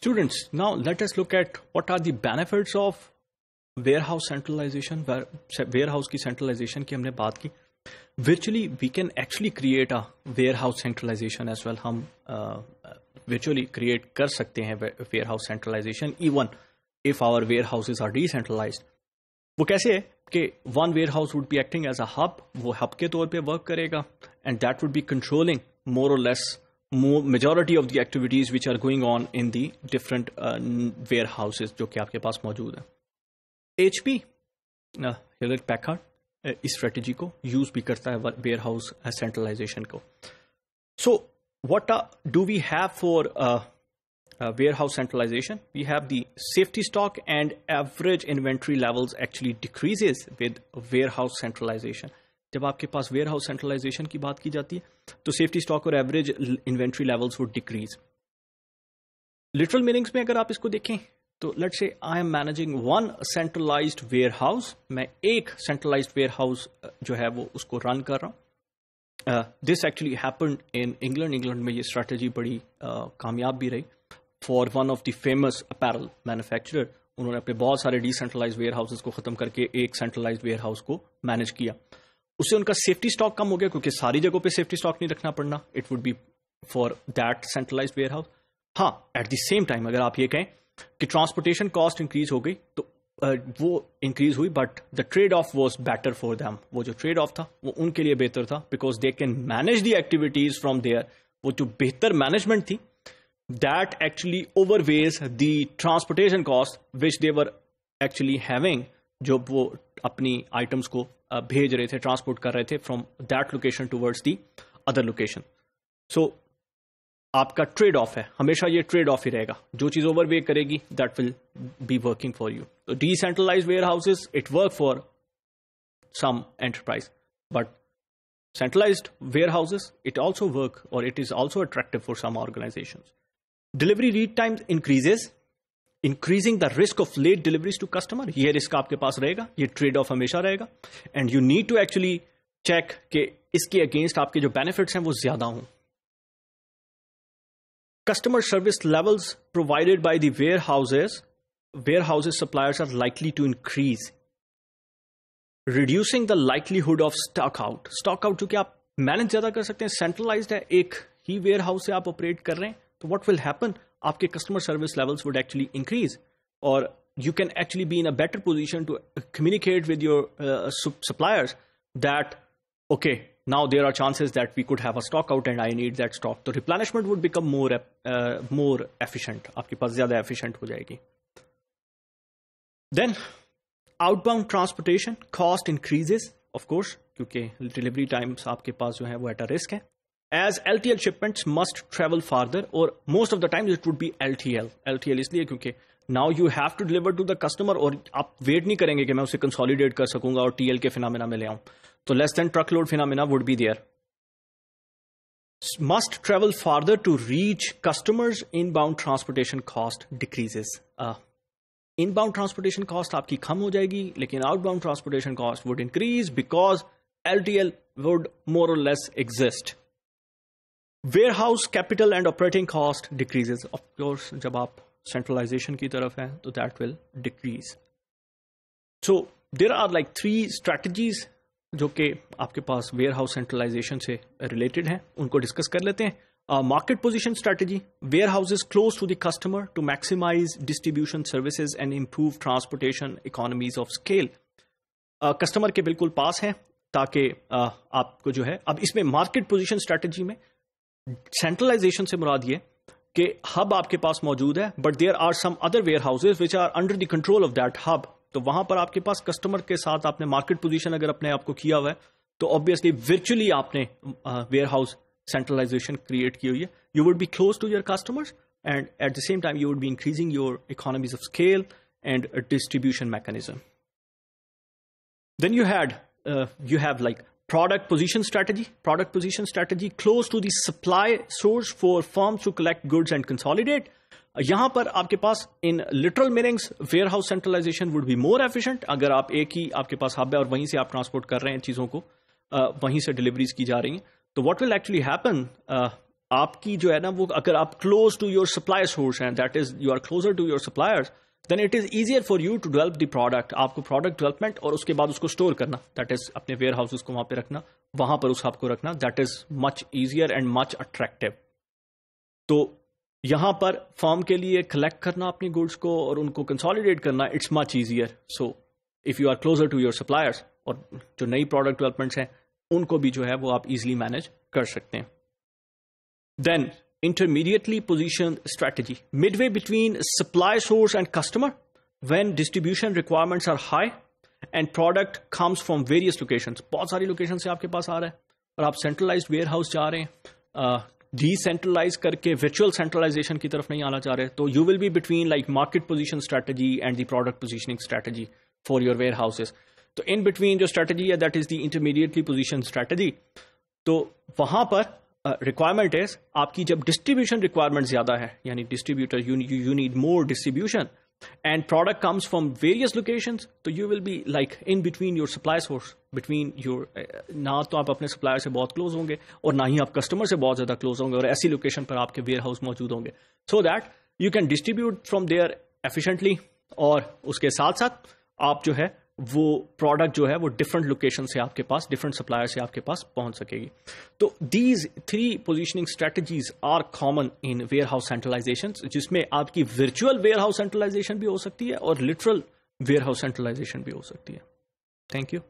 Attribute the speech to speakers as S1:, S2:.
S1: Students, now let us look at what are the benefits of warehouse centralization. Warehouse की centralization की हमने बात की. Virtually, we can actually create a warehouse centralization as well. हम virtually create कर सकते हैं warehouse centralization even if our warehouses are decentralized. वो कैसे है कि one warehouse would be acting as a hub, वो hub के तौर पे work करेगा, and that would be controlling more or less majority of the activities which are going on in the different warehouses जो कि आपके पास मौजूद है. HP, Hewlett Packard, इस स्ट्रेटजी को यूज भी करता है वेयरहाउस सेंट्रलाइजेशन को. So what do we have for warehouse centralization? We have the safety stock and average inventory levels actually decreases with warehouse centralization. जब आपके पास warehouse centralization की बात की जाती है तो safety stock और average inventory levels would decrease. Literal meanings में अगर आप इसको देखें तो let's say I am managing one centralized warehouse. मैं एक centralized warehouse जो है वो उसको run कर रहा हूँ. This actually happened in England. England में ये strategy बड़ी कामयाब भी रही. For one of the famous apparel manufacturer, उन्होंने अपने बहुत सारे decentralized warehouses को ख़त्म करके एक centralized warehouse को manage किया. उससे उनका safety stock कम हो गया क्योंकि सारी जगहों पे safety stock नहीं रखना पड़ना. It would be for that centralized warehouse. हाँ, at the same time अगर आप ये कहें कि ट्रांसपोर्टेशन कॉस्ट इंक्रीज हो गई तो वो इंक्रीज हुई but the trade off was better for them. वो जो ट्रेड ऑफ था वो उनके लिए बेहतर था because they can manage the activities from there. वो जो बेहतर मैनेजमेंट थी that actually outweighs the transportation cost which they were actually having जब वो अपनी आइटम्स को भेज रहे थे, ट्रांसपोर्ट कर रहे थे from that location towards the other location. So आपका ट्रेड ऑफ है, हमेशा ये ट्रेड ऑफ ही रहेगा. जो चीज ओवरवे करेगी that will be working for you. तो decentralised warehouses it work for some enterprise but centralised warehouses it also work और it is also attractive for some organisations. Delivery lead times increases, increasing the risk of late deliveries to customer. ये रिस्क आपके पास रहेगा, ये trade off हमेशा रहेगा and you need to actually check कि इसके अगेंस्ट आपके जो बेनिफिट्स हैं वो ज्यादा हों. Customer service levels provided by the warehouses suppliers are likely to increase, reducing the likelihood of stock out. Stock out क्योंकि आप मैनेज ज्यादा कर सकते हैं, सेंट्रलाइज्ड है, एक ही वेयर हाउस से आप ऑपरेट कर रहे हैं तो what will happen? आपके customer service levels would actually increase or you can actually be in a better position to communicate with your suppliers that okay, now there are chances that we could have a stock out and I need that stock. So replenishment would become more efficient. आपके पास ज़्यादा efficient हो जाएगी. Then outbound transportation cost increases, of course, क्योंकि delivery times आपके पास जो है वो at a risk है. As LTL shipments must travel farther, or most of the time it would be LTL. LTL इसलिए क्योंकि now you have to deliver to the customer और आप wait नहीं करेंगे कि मैं उसे consolidate कर सकूंगा और TL के phenomena में ले आऊं. So less than truckload phenomena would be there. Must travel farther to reach customers. Inbound transportation cost decreases. Inbound transportation cost आपकी कम हो जाएगी लेकिन outbound transportation cost would increase because LTL would more or less exist. Warehouse capital and operating cost decreases. Of course, जब आप centralization की तरफ हैं तो that will decrease. So there are like 3 strategies जो कि आपके पास वेयर हाउस सेंट्रलाइजेशन से रिलेटेड हैं, उनको डिस्कस कर लेते हैं. Market position strategy, warehouses close to the customer to maximise distribution services and improve transportation economies of scale. Customer के बिल्कुल पास है ताकि आपको जो है, अब इसमें मार्केट पोजीशन स्ट्रेटजी में सेंट्रलाइजेशन से मुराद ये कि हब आपके पास मौजूद है but there are some other warehouses which are under the control of that hub. तो वहां पर आपके पास कस्टमर के साथ आपने मार्केट पोजीशन अगर अपने आप को किया हुआ है तो ऑब्वियसली वर्चुअली आपने वेयर हाउस सेंट्रलाइजेशन क्रिएट की हुई है. You would be close to your customers and at the same time you would be increasing your economies of scale and distribution mechanism. Then you have like product position strategy close to the supply source for firms to collect goods and consolidate. यहां पर आपके पास in literal meanings warehouse centralisation would be more efficient. अगर आप एक ही आपके पास hub है और वहीं से आप ट्रांसपोर्ट कर रहे हैं चीजों को, वहीं से डिलीवरीज की जा रही हैं तो व्हाट विल एक्चुअली हैपन, आपकी जो है ना वो, अगर आप close to your supply source हैं, that is you are closer to your suppliers, then it is easier for you to develop the product. आपको प्रोडक्ट डेवलपमेंट और उसके बाद उसको स्टोर करना, दैट इज अपने वेयर हाउसेस को वहां पे रखना, वहां पर उस हब को रखना, that is much easier and much attractive. तो यहां पर फर्म के लिए कलेक्ट करना अपनी गुड्स को और उनको कंसोलिडेट करना, it's much easier. So if you are closer to your suppliers, और जो नई प्रोडक्ट डेवलपमेंट्स हैं उनको भी जो है वो आप इजीली मैनेज कर सकते हैं. Then intermediately positioned strategy, midway between supply source and customer, when distribution requirements are high and product comes from various locations. बहुत सारी लोकेशन से आपके पास आ रहा है और आप सेंट्रलाइज्ड वेयर हाउस जा रहे हैं, डिसेंट्रलाइज करके वर्चुअल सेंट्रलाइजेशन की तरफ नहीं आना चाह रहे, तो you will be between like market position strategy and the product positioning strategy for your warehouses. तो इन बिटवीन जो स्ट्रेटजी है that is the intermediately position strategy. तो वहां पर रिक्वायरमेंट इज आपकी जब डिस्ट्रीब्यूशन रिक्वायरमेंट ज्यादा है, यानी distributor you need more distribution and product comes from various locations, तो you will be like in between your supply source, between your, ना तो आप अपने सप्लायर से बहुत क्लोज होंगे और ना ही आप कस्टमर से बहुत ज्यादा क्लोज होंगे, और ऐसी लोकेशन पर आपके वेयर हाउस मौजूद होंगे, so that you can distribute from there efficiently. और उसके साथ साथ आप जो है वो प्रोडक्ट जो है वो डिफरेंट लोकेशन से आपके पास, डिफरेंट सप्लायर से आपके पास पहुंच सकेगी. तो these 3 positioning strategies are common in warehouse centralisation, जिसमें आपकी वर्चुअल वेयर हाउस सेंट्रलाइजेशन भी हो सकती है और लिटरल वेयर हाउस सेंट्रलाइजेशन भी हो सकती है. Thank you.